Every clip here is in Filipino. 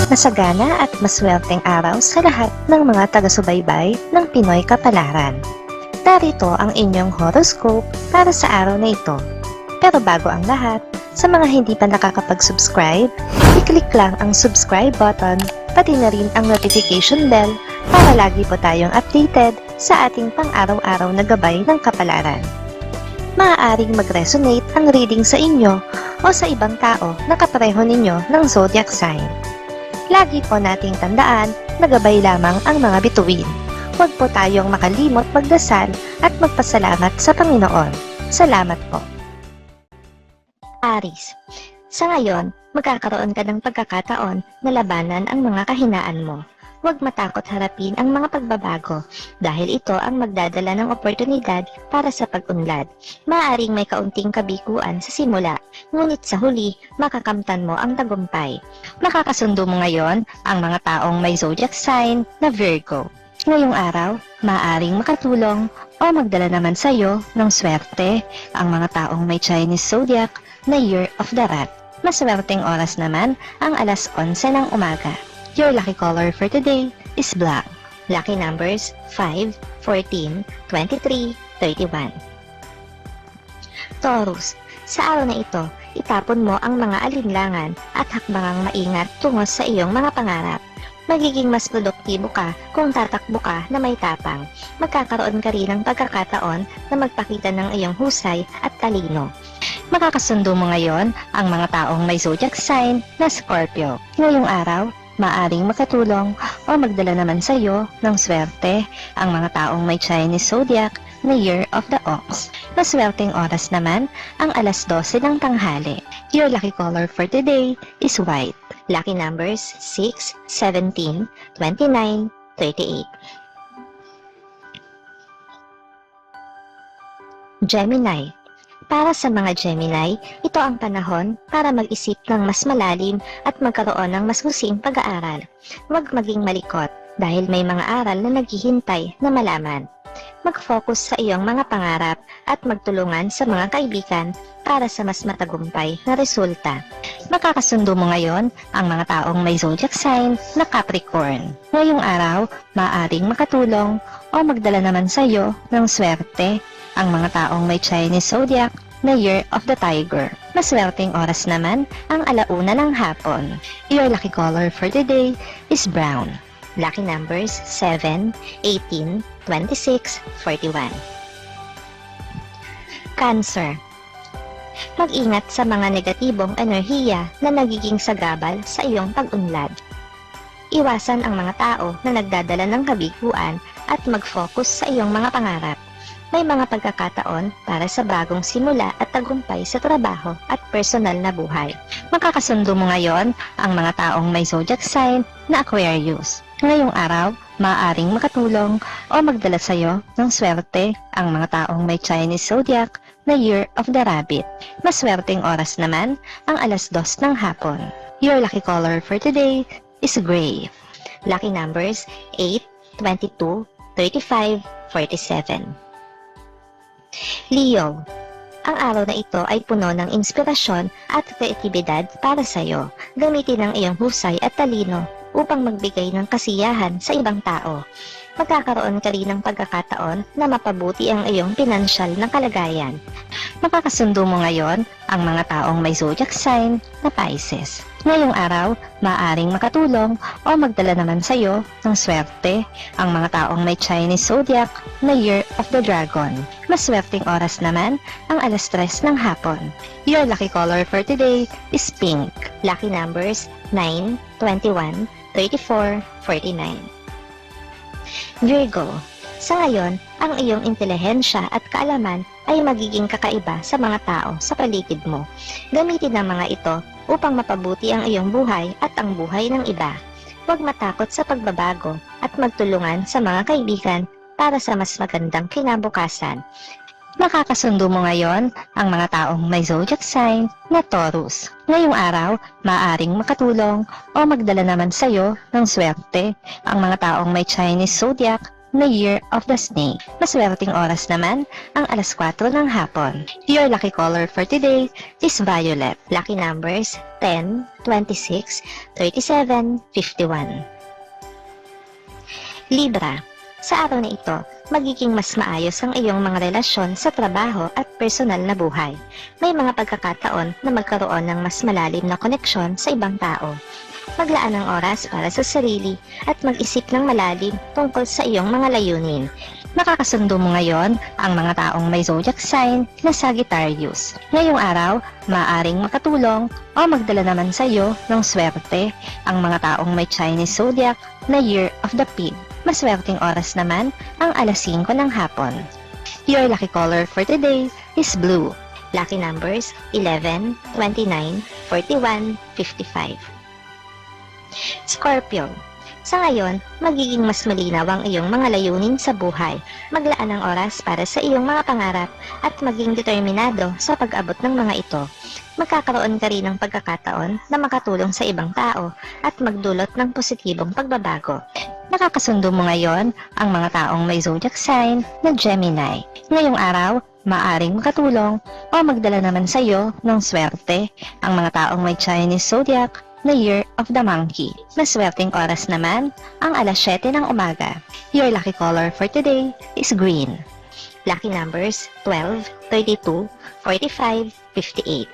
Masagana at maswerteng araw sa lahat ng mga taga-subaybay ng Pinoy Kapalaran. Narito ang inyong horoscope para sa araw na ito. Pero bago ang lahat, sa mga hindi pa nakakapag-subscribe, i-click lang ang subscribe button, pati na rin ang notification bell para lagi po tayong updated sa ating pang-araw-araw na gabay ng kapalaran. Maaaring mag-resonate ang reading sa inyo o sa ibang tao na kapareho ninyo ng zodiac sign. Lagi po nating tandaan na gabay lamang ang mga bituin. Huwag po tayong makalimot magdasal at magpasalamat sa Panginoon. Salamat po. Aries, sa ngayon, magkakaroon ka ng pagkakataon na labanan ang mga kahinaan mo. Huwag matakot harapin ang mga pagbabago dahil ito ang magdadala ng oportunidad para sa pag-unlad. Maaaring may kaunting kabiguan sa simula, ngunit sa huli, makakamtan mo ang tagumpay. Makakasundo mo ngayon ang mga taong may zodiac sign na Virgo. Ngayong araw, maaaring makatulong o magdala naman sa iyo ng swerte ang mga taong may Chinese zodiac na Year of the Rat. Maswerteng oras naman ang alas 11 ng umaga. Your lucky color for today is black. Lucky numbers 5, 14, 23, 31. Taurus, sa araw na ito, itapon mo ang mga alinlangan at hakbangang maingat tungo sa iyong mga pangarap. Magiging mas produktibo ka kung tatakbo ka na may tapang. Magkakaroon ka rin ng pagkakataon na magpakita ng iyong husay at talino. Makakasundo mo ngayon ang mga taong may zodiac sign na Scorpio. Ngayong araw, maaring makatulong o magdala naman sa iyo ng swerte ang mga taong may Chinese zodiac na Year of the Ox. Maswerteng oras naman ang alas 12 ng tanghali. Your lucky color for today is white. Lucky numbers 6, 17, 29, 38. Gemini, para sa mga Gemini, ito ang panahon para mag-isip ng mas malalim at magkaroon ng mas husing pag-aaral. Huwag maging malikot dahil may mga aral na naghihintay na malaman. Mag-focus sa iyong mga pangarap at magtulungan sa mga kaibigan para sa mas matagumpay na resulta. Makakasundo mo ngayon ang mga taong may zodiac sign na Capricorn. Ngayong araw, maaaring makatulong o magdala naman sa iyo ng swerte ang mga taong may Chinese zodiac na Year of the Tiger. Maswerteng oras naman ang alauna ng hapon. Your lucky color for today is brown. Lucky numbers 7, 18, 26, 41. Cancer, mag-ingat sa mga negatibong enerhiya na nagiging sagabal sa iyong pag-unlad. Iwasan ang mga tao na nagdadala ng kabiguan at mag-focus sa iyong mga pangarap. May mga pagkakataon para sa bagong simula at tagumpay sa trabaho at personal na buhay. Makakasundo mo ngayon ang mga taong may zodiac sign na Aquarius. Ngayong araw, maaaring makatulong o magdala sa iyo ng swerte ang mga taong may Chinese zodiac na Year of the Rabbit. Maswerteng oras naman ang alas 2 ng hapon. Your lucky color for today is gray. Lucky numbers 8, 22, 35, 47. Leo, ang araw na ito ay puno ng inspirasyon at kreatibidad para sa iyo. Gamitin ang iyong husay at talino upang magbigay ng kasiyahan sa ibang tao. Magkakaroon ka rin ng pagkakataon na mapabuti ang iyong pinansyal na kalagayan. Makakasundo mo ngayon ang mga taong may zodiac sign na Pisces. Ngayong araw, maaaring makatulong o magdala naman sa iyo ng swerte ang mga taong may Chinese zodiac na Year of the Dragon. Maswerteng oras naman ang alas 3 ng hapon. Your lucky color for today is pink. Lucky numbers 9, 21, 34, 49. Virgo, sa ngayon, ang iyong intelihensya at kaalaman ay magiging kakaiba sa mga tao sa paligid mo. Gamitin ang mga ito upang mapabuti ang iyong buhay at ang buhay ng iba. Huwag matakot sa pagbabago at magtulungan sa mga kaibigan para sa mas magandang kinabukasan. Makakasundo mo ngayon ang mga taong may zodiac sign na Taurus. Ngayong araw, maaaring makatulong o magdala naman sa iyo ng swerte ang mga taong may Chinese zodiac na Year of the Snake. Maswerteng oras naman ang alas 4 ng hapon. Your lucky color for today is violet. Lucky numbers 10, 26, 37, 51. Libra. Sa araw na ito, magiging mas maayos ang iyong mga relasyon sa trabaho at personal na buhay. May mga pagkakataon na magkaroon ng mas malalim na koneksyon sa ibang tao. Maglaan ng oras para sa sarili at mag-isip ng malalim tungkol sa iyong mga layunin. Makakasundo mo ngayon ang mga taong may zodiac sign na Sagittarius. Ngayong araw, maaaring makatulong o magdala naman sa iyo ng swerte ang mga taong may Chinese zodiac na Year of the Pig. Maswerteng oras naman ang alas 5 ng hapon. Your lucky color for today is blue. Lucky numbers 11, 29, 41, 55. Scorpio. Sa ngayon, magiging mas malinaw ang iyong mga layunin sa buhay. Maglaan ng oras para sa iyong mga pangarap at maging determinado sa pag-abot ng mga ito. Magkakaroon ka rin ng pagkakataon na makatulong sa ibang tao at magdulot ng positibong pagbabago. Nakakasundo mo ngayon ang mga taong may zodiac sign na Gemini. Ngayong araw, maaring makatulong o magdala naman sa iyo ng swerte ang mga taong may Chinese zodiac na Year of the Monkey. Maswerteng oras naman ang alas 7 ng umaga. Your lucky color for today is green. Lucky numbers 12, 32, 45, 58.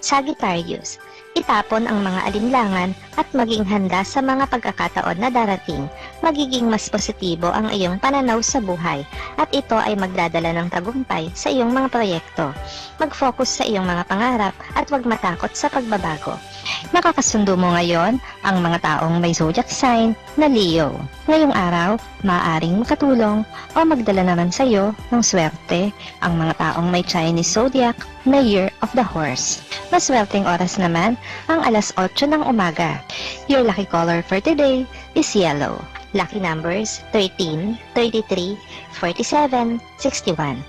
Sagittarius. Itapon ang mga alinlangan at maging handa sa mga pagkakataon na darating. Magiging mas positibo ang iyong pananaw sa buhay at ito ay magdadala ng tagumpay sa iyong mga proyekto. Mag-focus sa iyong mga pangarap at huwag matakot sa pagbabago. Nakakasundo mo ngayon ang mga taong may zodiac sign na Leo. Ngayong araw, maaaring makatulong o magdala naman sa iyo ng swerte ang mga taong may Chinese zodiac na Year of the Horse. Maswerteng oras naman ang alas 8 ng umaga. Your lucky color for today is yellow. Lucky numbers 13, 33, 47, 61.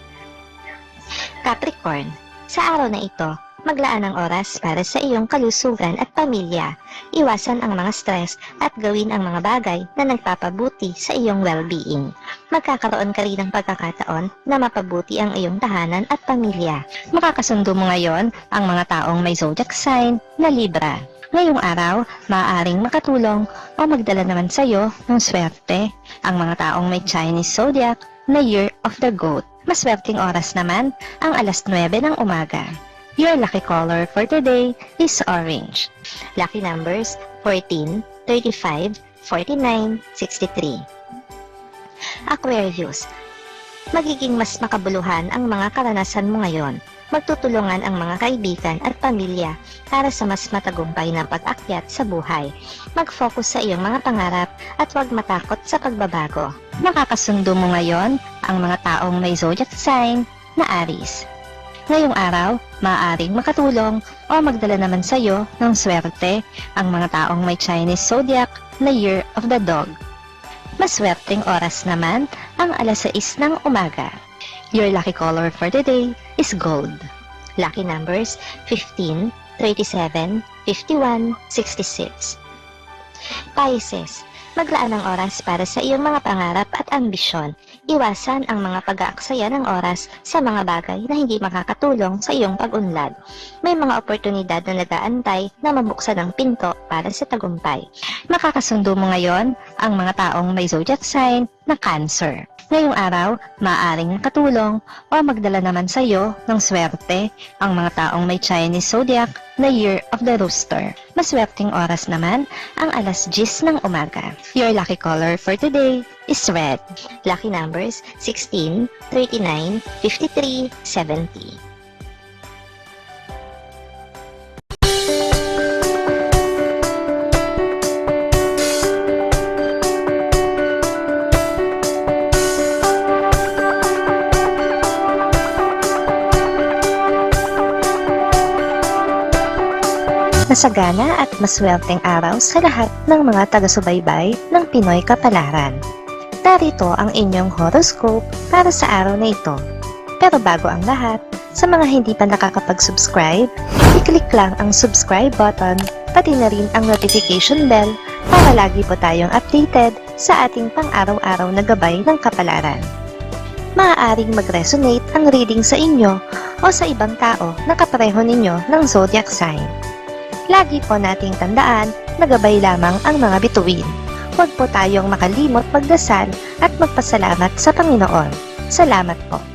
Capricorn. Sa araw na ito, maglaan ng oras para sa iyong kalusugan at pamilya. Iwasan ang mga stress at gawin ang mga bagay na nagpapabuti sa iyong well-being. Magkakaroon ka rin ng pagkakataon na mapabuti ang iyong tahanan at pamilya. Makakasundo mo ngayon ang mga taong may zodiac sign na Libra. Ngayong araw, maaaring makatulong o magdala naman sa iyo ng swerte ang mga taong may Chinese zodiac na Year of the Goat. Maswerteng oras naman ang alas 9 ng umaga. Your lucky color for today is orange. Lucky numbers 14, 35, 49, 63. Aquarius. Magiging mas makabuluhan ang mga karanasan mo ngayon. Magtutulungan ang mga kaibigan at pamilya para sa mas matagumpay na pag-akyat sa buhay. Mag-focus sa iyong mga pangarap at huwag matakot sa pagbabago. Makakasundo mo ngayon ang mga taong may zodiac sign na Aries. Ngayong araw, maaaring makatulong o magdala naman sa iyo ng swerte ang mga taong may Chinese zodiac na Year of the Dog. Maswerteng oras naman ang alas 6 ng umaga. Your lucky color for today is gold. Lucky numbers 15, 37, 51, 66. Pisces. Maglaan ng oras para sa iyong mga pangarap at ambisyon. Iwasan ang mga pag-aaksaya ng oras sa mga bagay na hindi makakatulong sa iyong pag-unlad. May mga oportunidad na nag-aantay na mabuksan ang pinto para sa tagumpay. Makakasundo mo ngayon ang mga taong may zodiac sign na Cancer. Ngayong araw, maaaring makatulong o magdala naman sa iyo ng swerte ang mga taong may Chinese zodiac na Year of the Rooster. Maswerteng oras naman ang alas 10 ng umaga. Your lucky color for today is red. Lucky numbers 16, 39, 53, 70. Masagana at maswerteng araw sa lahat ng mga taga-subaybay ng Pinoy Kapalaran. Narito ang inyong horoscope para sa araw na ito. Pero bago ang lahat, sa mga hindi pa nakakapag-subscribe, i-click lang ang subscribe button, pati na rin ang notification bell para lagi po tayong updated sa ating pang-araw-araw na gabay ng kapalaran. Maaaring mag-resonate ang reading sa inyo o sa ibang tao na kapareho ninyo ng zodiac sign. Lagi po nating tandaan na gabay lamang ang mga bituin. Huwag po tayong makalimot magdasal at magpasalamat sa Panginoon. Salamat po.